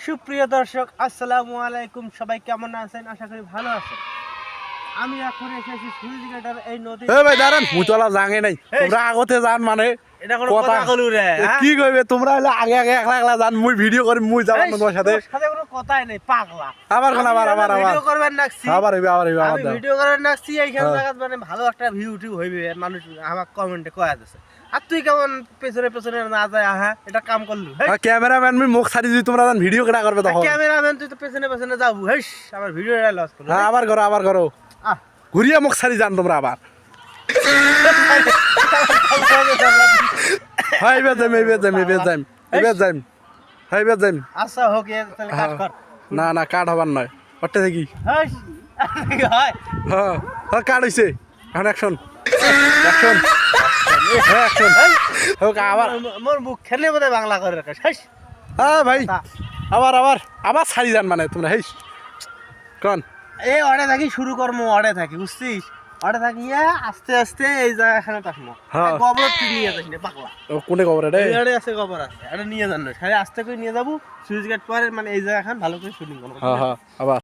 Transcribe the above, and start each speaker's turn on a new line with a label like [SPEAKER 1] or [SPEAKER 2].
[SPEAKER 1] সুপ্রিয় দর্শক আসসালামু আলাইকুম, সবাই কেমন আছেন? আশা করি ভালো আছেন। আমি এখন এসেছি সুইজগেটের এই নদী।
[SPEAKER 2] এ ভাই দাঁড়ান, মুচলা জাঙে নাই, তোমরা আগতে যান মানে
[SPEAKER 1] এটা কোনো কথা কলু রে?
[SPEAKER 2] কি কইবে তোমরা? হলে আগে আগে একলা একলা যান, মুই ভিডিও করি, মুই যাব তোমার সাথে।
[SPEAKER 1] সাথে কোনো কথাই নাই, পাগলা।
[SPEAKER 2] আবার কোন আবার
[SPEAKER 1] ভিডিও করবেন নাকছি,
[SPEAKER 2] আবার
[SPEAKER 1] আমি ভিডিও করার নাকছি এইখান জায়গা মানে ভালো একটা ভিউ টিউ হইবে, মানুষ আমাকে কমেন্টে কয়া দিছে। আর তুই কেমন পেছনে পেছনে না যায়? হ্যাঁ, এটা কাম করলু।
[SPEAKER 2] ক্যামেরাম্যান মুই মুখ ছাড়ি দিই, তোমরা যান ভিডিও কেটা করবে তখন।
[SPEAKER 1] ক্যামেরাম্যান তুই তো পেছনে পেছনে যাবো, হেস আমার ভিডিওটা লস করলো।
[SPEAKER 2] হ্যাঁ, আবার করো ঘুরিয়ে মুখ ছাড়ি যান তোমরা আবার। হাইবে যাইম।
[SPEAKER 1] আচ্ছা হোক, তাহলে কাট কর।
[SPEAKER 2] না কাট হবার নয়, ওটা দেখি।
[SPEAKER 1] হেস হয়
[SPEAKER 2] হ্যাঁ কাট হইছে, এখন অ্যাকশন। হোক আবার।
[SPEAKER 1] মোর মুখ খেলে বোধহয় বাংলা করে রাখিস। হেস
[SPEAKER 2] হ্যাঁ ভাই, আবার ছাড়ি যান মানে তোমরা। হেস কন
[SPEAKER 1] এই অড়ে থাকি শুরু করবো, অড়ে থাকি বুঝছিস? অড়ে থাকি আস্তে আস্তে এই জায়গাখানে আসবো।
[SPEAKER 2] হ্যাঁ।
[SPEAKER 1] গোবর তুই নিয়ে যাস না পাগলা।
[SPEAKER 2] কোনে খবর রে?
[SPEAKER 1] এই আছে গোবর আছে, এটা নিয়ে যান না, খালি আস্তে করে নিয়ে যাবো। সুইচ গেট পরে মানে এই জায়গাখান ভালো করে শুটিং করবো।
[SPEAKER 2] হ্যাঁ আবার